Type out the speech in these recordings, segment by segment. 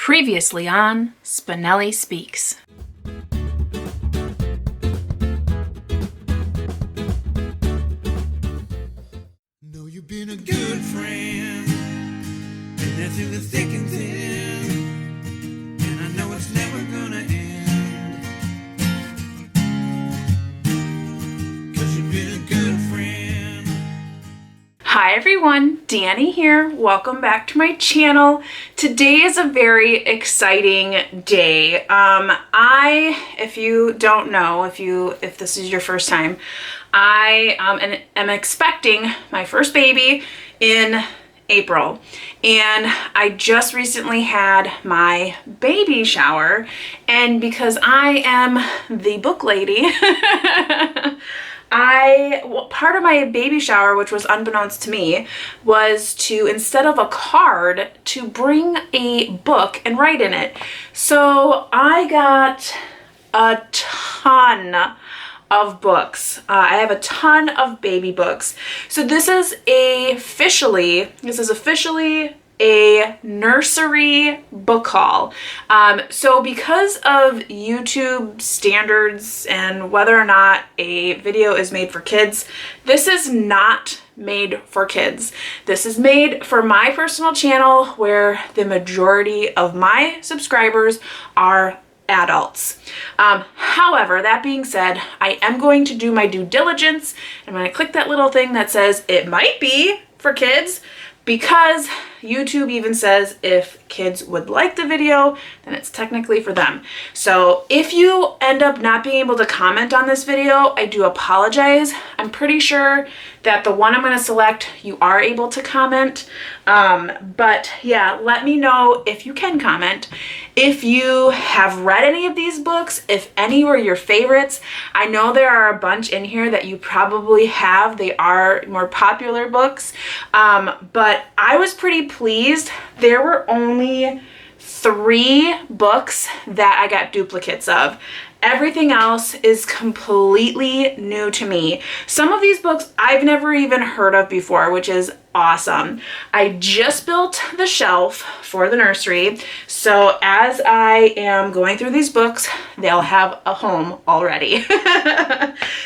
Previously on Spenelli Speaks. Know you've been a good friend, and that's in the thick and thin, and I know it's never gonna end, 'cause you've been a good friend. Hi everyone, Dani here. Welcome back to my channel. Today is a very exciting day. If you don't know, if this is your first time, I am expecting my first baby in April, and I just recently had my baby shower, and because I am the book lady, part of my baby shower, which was unbeknownst to me, was to, instead of a card, to bring a book and write in it. So I got a ton of books. I have a ton of baby books. So this is officially a nursery book haul. So because of YouTube standards and whether or not a video is made for kids, this is not made for kids. This is made for my personal channel where the majority of my subscribers are adults. However, that being said, I am going to do my due diligence. I'm going to click that little thing that says it might be for kids, because YouTube even says if kids would like the video, then it's technically for them. So if you end up not being able to comment on this video, I do apologize. I'm pretty sure that the one I'm going to select, you are able to comment. But yeah, let me know if you can comment. If you have read any of these books, if any were your favorites. I know there are a bunch in here that you probably have. They are more popular books. But I was pretty pleased. There were only 3 books that I got duplicates of. Everything else is completely new to me. Some of these books I've never even heard of before, which is awesome. I just built the shelf for the nursery, so as I am going through these books, they'll have a home already.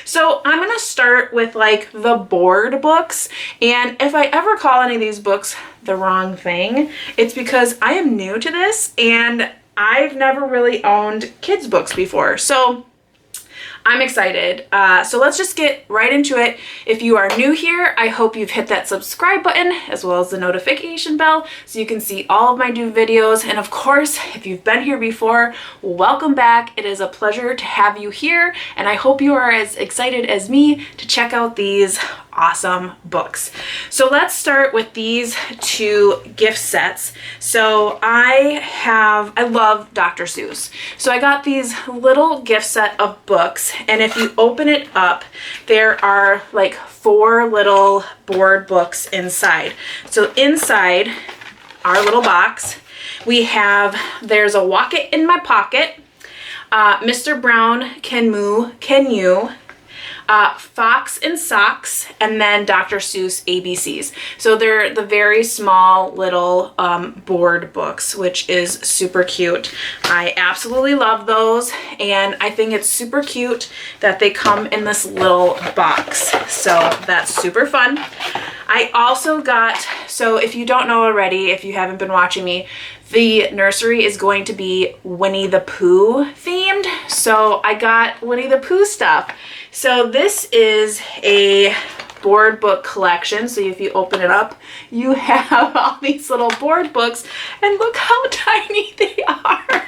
So I'm gonna start with like the board books, and if I ever call any of these books the wrong thing, it's because I am new to this and I've never really owned kids books before, so I'm excited. So let's just get right into it. If you are new here, I hope you've hit that subscribe button as well as the notification bell so you can see all of my new videos. And of course, if you've been here before, welcome back. It is a pleasure to have you here, and I hope you are as excited as me to check out these awesome books. So let's start with these 2 gift sets. So I love Dr. Seuss. So I got these little gift set of books, and if you open it up, there are like 4 little board books inside. So inside our little box, there's a Walk It in My Pocket, Mr. Brown Can Moo Can You, Fox and Socks, and then Dr. Seuss ABCs. So they're the very small little board books, which is super cute. I absolutely love those, and I think it's super cute that they come in this little box. So that's super fun. I also got, so if you don't know already, if you haven't been watching me, the nursery is going to be Winnie the Pooh themed. So I got Winnie the Pooh stuff. So this is a board book collection. So if you open it up, you have all these little board books, and look how tiny they are.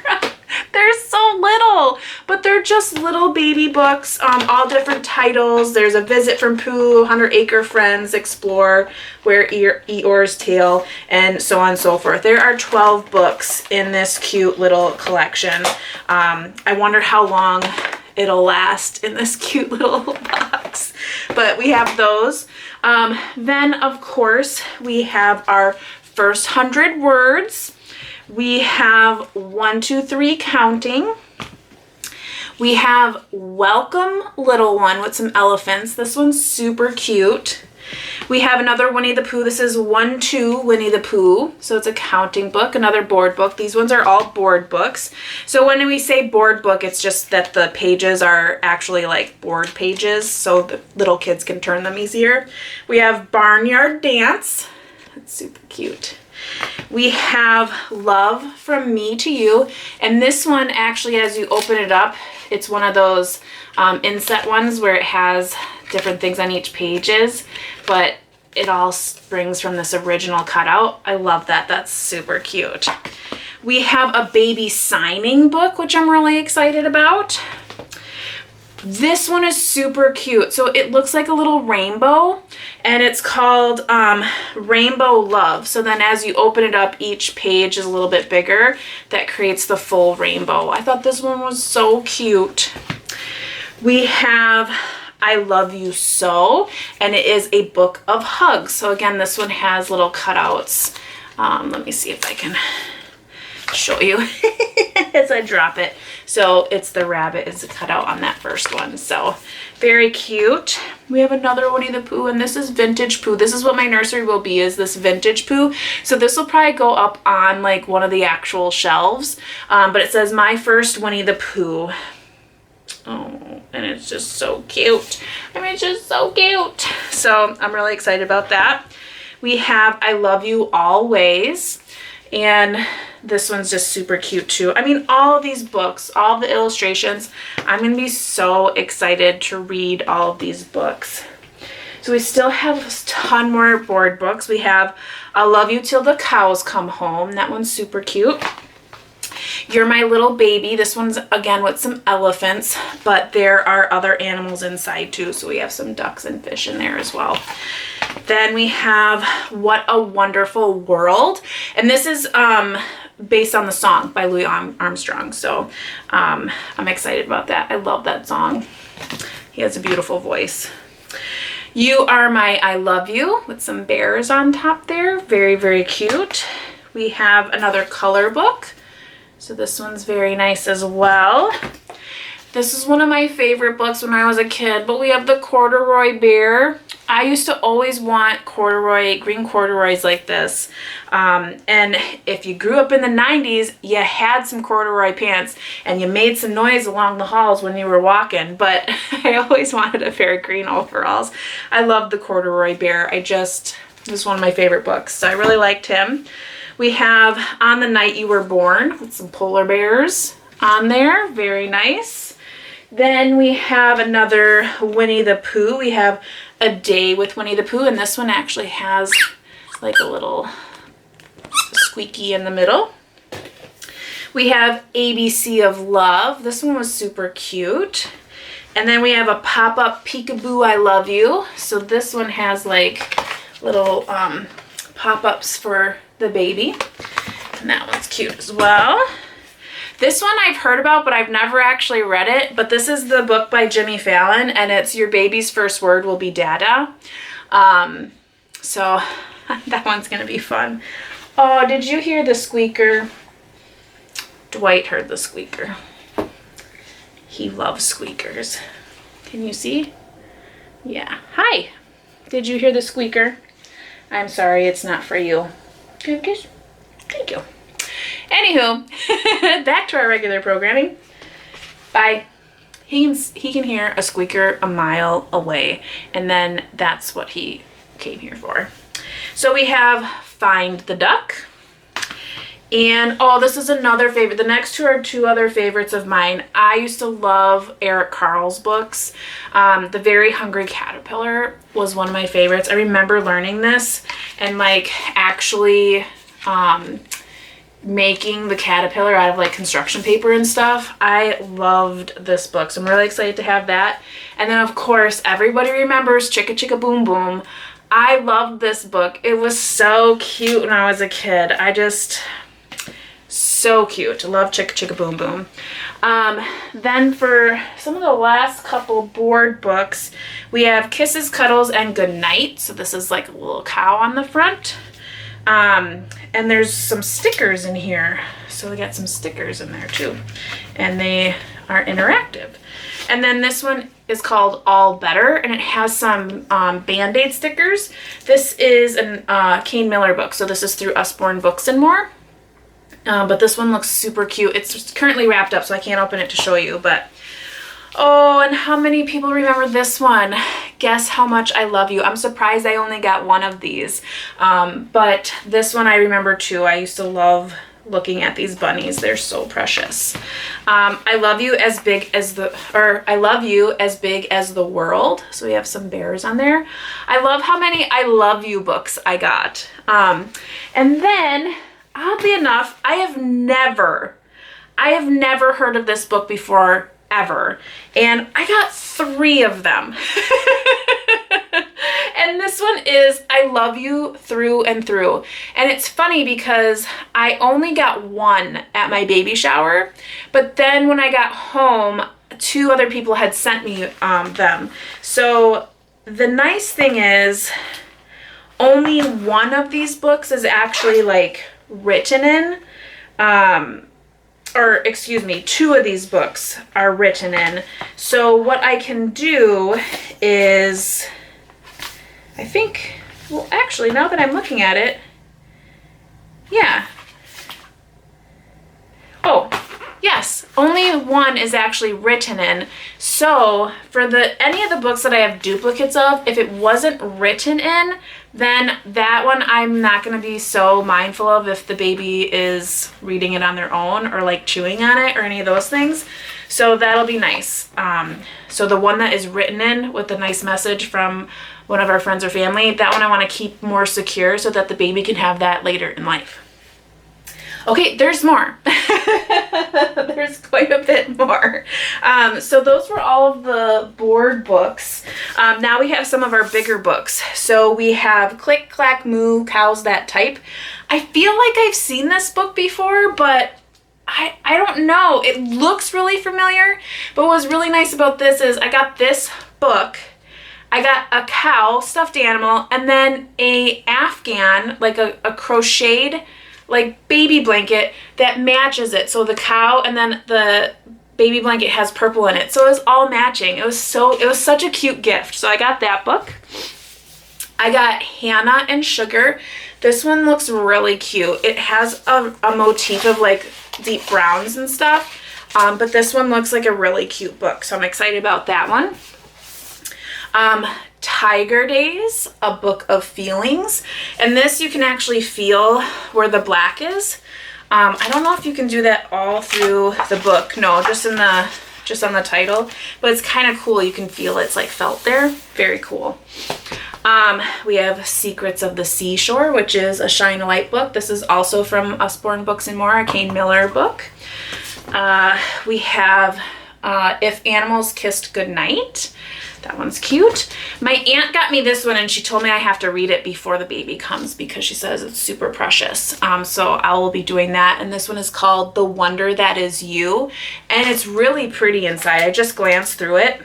They're so little, but they're just little baby books, all different titles. There's A Visit from Pooh, 100 Acre Friends, Explore, Where Eeyore's Tale, and so on and so forth. There are 12 books in this cute little collection. I wonder how long it'll last in this cute little box. But we have those. Then, of course, we have our first 100 words. We have 1, 2, 3 counting. We have Welcome Little One with some elephants. This one's super cute. We have another Winnie the Pooh. This is 1-2 Winnie the Pooh. So it's a counting book, another board book. These ones are all board books. So when we say board book, it's just that the pages are actually like board pages so the little kids can turn them easier. We have Barnyard Dance. That's super cute. We have Love from Me to You. And this one actually, as you open it up, it's one of those inset ones where it has different things on each pages, but it all springs from this original cutout. I love that. That's super cute. We have a baby signing book, which I'm really excited about. This one is super cute. So it looks like a little rainbow, and it's called Rainbow Love. So then as you open it up, each page is a little bit bigger. That creates the full rainbow. I thought this one was so cute. We have I Love You So, and it is a book of hugs. So again, this one has little cutouts. Let me see if I can show you as I drop it. So it's the rabbit is cut out on that first one. So very cute. We have another Winnie the Pooh, and this is Vintage Pooh. This is what my nursery will be, is this Vintage Pooh. So this will probably go up on like one of the actual shelves. But it says My First Winnie the Pooh. Oh, and it's just so cute. I mean, it's just so cute. So I'm really excited about that. We have I Love You Always. And this one's just super cute too. I mean, all of these books, all the illustrations, I'm going to be so excited to read all of these books. So we still have a ton more board books. We have I'll Love You Till the Cows Come Home. That one's super cute. You're My Little Baby. This one's, again, with some elephants, but there are other animals inside too. So we have some ducks and fish in there as well. Then we have What a Wonderful World. And this is based on the song by Louis Armstrong. So I'm excited about that. I love that song. He has a beautiful voice. You Are My I Love You, with some bears on top there. Very, very cute. We have another color book. So this one's very nice as well. This is one of my favorite books when I was a kid, but we have the Corduroy Bear. I used to always want green corduroys like this. And if you grew up in the 90s, you had some corduroy pants and you made some noise along the halls when you were walking, but I always wanted a pair of green overalls. I love the Corduroy Bear. It was one of my favorite books, so I really liked him. We have On the Night You Were Born, with some polar bears on there. Very nice. Then we have another Winnie the Pooh. We have A Day with Winnie the Pooh, and this one actually has like a little squeaky in the middle. We have ABC of Love. This one was super cute. And then we have a pop-up Peekaboo I Love You. So this one has like little pop-ups for the baby, and that one's cute as well. This one I've heard about, but I've never actually read it, but this is the book by Jimmy Fallon, and it's Your Baby's First Word Will Be Dada. So that one's gonna be fun. Oh, did you hear the squeaker? Dwight heard the squeaker. He loves squeakers. Can you see? Yeah. Hi. Did you hear the squeaker? I'm sorry, it's not for you. Good kiss. Thank you. Anywho, back to our regular programming. Bye. He can hear a squeaker a mile away, and then that's what he came here for. So we have Find the Duck. And oh, this is another favorite. The next two are two other favorites of mine. I used to love Eric Carle's books. The Very Hungry Caterpillar was one of my favorites. I remember learning this and like actually making the caterpillar out of like construction paper and stuff. I loved this book, so I'm really excited to have that. And then of course everybody remembers Chicka Chicka Boom Boom. I loved this book. It was so cute when I was a kid. So cute. I love Chicka Chicka Boom Boom. Then for some of the last couple board books, we have Kisses, Cuddles, and Goodnight. So this is like a little cow on the front. And there's some stickers in here. So we got some stickers in there too. And they are interactive. And then this one is called All Better, and it has some Band-Aid stickers. This is a Kane Miller book, so this is through Usborne Books and More. But this one looks super cute. It's currently wrapped up, so I can't open it to show you, but oh, and how many people remember this one? Guess How Much I Love You. I'm surprised I only got one of these, but this one I remember too. I used to love looking at these bunnies. They're so precious. I love you as big as the, or I love you as big as the world. So we have some bears on there. I love how many I love you books I got. And then oddly enough, I have never heard of this book before, ever. And I got 3 of them. And this one is I Love You Through and Through. And it's funny because I only got one at my baby shower, but then when I got home, 2 other people had sent me them. So the nice thing is only one of these books is actually like written in, or excuse me, 2 of these books are written in. So what I can do is, I think, well, actually, now that I'm looking at it, yeah. Oh, yes, only one is actually written in. So for any of the books that I have duplicates of, if it wasn't written in, then that one I'm not going to be so mindful of if the baby is reading it on their own or like chewing on it or any of those things. So that'll be nice. So the one that is written in with a nice message from one of our friends or family, that one I want to keep more secure so that the baby can have that later in life. Okay, there's more. There's quite a bit more. So those were all of the board books. Now we have some of our bigger books. So we have Click, Clack, Moo, Cows That Type. I feel like I've seen this book before, but I don't know. It looks really familiar, but what's really nice about this is I got this book. I got a cow, stuffed animal, and then a Afghan, like a crocheted like baby blanket that matches it. So the cow and then the baby blanket has purple in it. So it was all matching. It was such a cute gift. So I got that book. I got Hannah and Sugar. This one looks really cute. It has a motif of like deep browns and stuff. But this one looks like a really cute book. So I'm excited about that one. Tiger Days, a book of feelings, and this you can actually feel where the black is. I don't know if you can do that all through the book. No, just on the title, but it's kind of cool. You can feel it's like felt there. Very cool. We have Secrets of the Seashore, which is a Shine a Light book. This is also from Usborne Books and More, a Kane Miller book. We have If Animals Kissed Goodnight. That one's cute. My aunt got me this one and she told me I have to read it before the baby comes because she says it's super precious. So I will be doing that. And this one is called The Wonder That Is You. And it's really pretty inside. I just glanced through it,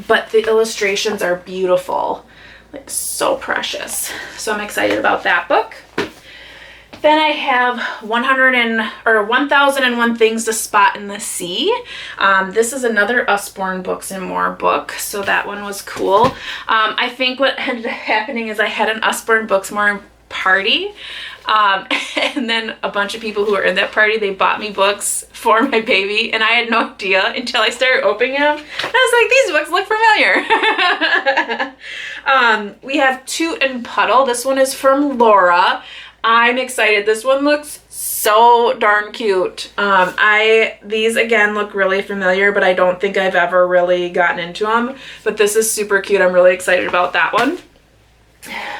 but the illustrations are beautiful. Like so precious. So I'm excited about that book. Then I have 1001 Things to Spot in the Sea. This is another Usborne Books and More book, so that one was cool. I think what ended up happening is I had an Usborne Books More party, and then a bunch of people who were in that party, they bought me books for my baby, and I had no idea until I started opening them. And I was like, these books look familiar. We have Toot and Puddle. This one is from Laura. I'm excited. This one looks so darn cute. These again look really familiar, but I don't think I've ever really gotten into them. But this is super cute. I'm really excited about that one.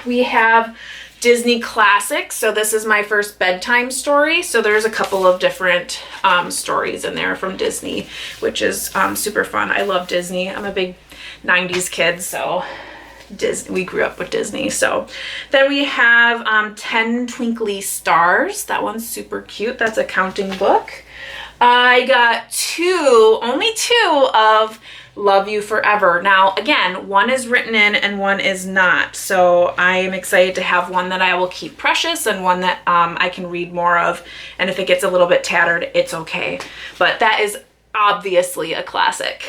We have Disney Classics. So this is my first bedtime story. So there's a couple of different stories in there from Disney, which is super fun. I love Disney. I'm a big 90s kid, so we grew up with Disney. So then we have 10 Twinkly Stars. That one's super cute. That's a counting book. I got only two of Love You Forever. Now again, one is written in and one is not. So I am excited to have one that I will keep precious and one that I can read more of. And if it gets a little bit tattered, it's okay. But that is obviously a classic.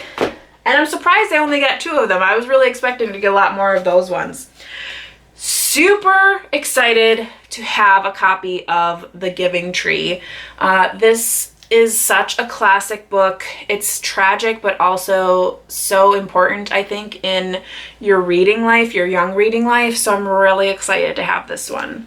And I'm surprised I only got 2 of them. I was really expecting to get a lot more of those ones. Super excited to have a copy of The Giving Tree. This is such a classic book. It's tragic, but also so important, I think, in your reading life, your young reading life. So I'm really excited to have this one.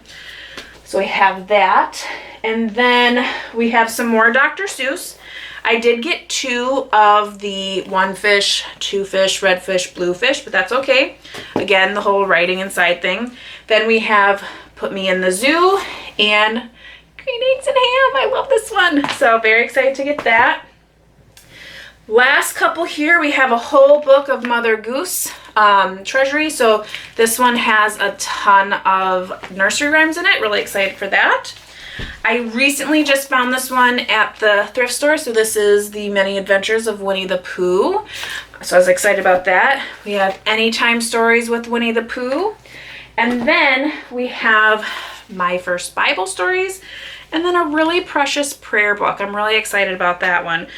So we have that. And then we have some more Dr. Seuss. I did get 2 of the 1 fish, 2 fish, red fish, blue fish, but that's okay. Again, the whole writing inside thing. Then we have Put Me in the Zoo and Green Eggs and Ham. I love this one. So very excited to get that. Last couple here, we have a whole book of Mother Goose Treasury. So this one has a ton of nursery rhymes in it. Really excited for that. I recently just found this one at the thrift store. So this is The Many Adventures of Winnie the Pooh. So I was excited about that. We have Anytime Stories with Winnie the Pooh. And then we have My First Bible Stories. And then a really precious prayer book. I'm really excited about that one,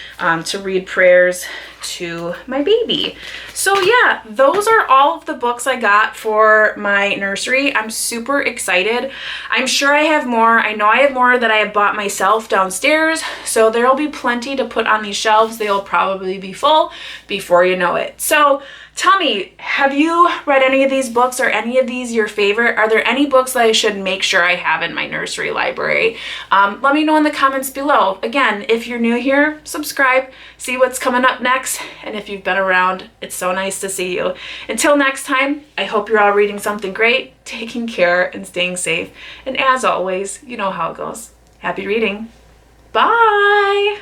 to read prayers to my baby. So yeah, those are all of the books I got for my nursery. I'm super excited. I'm sure I have more. I know I have more that I have bought myself downstairs. So there'll be plenty to put on these shelves. They'll probably be full before you know it. So tell me, have you read any of these books? Or any of these your favorite? Are there any books that I should make sure I have in my nursery library? Let me know in the comments below. Again, if you're new here, subscribe, see what's coming up next. And if you've been around, it's so nice to see you. Until next time, I hope you're all reading something great, taking care, and staying safe. And as always, you know how it goes. Happy reading. Bye!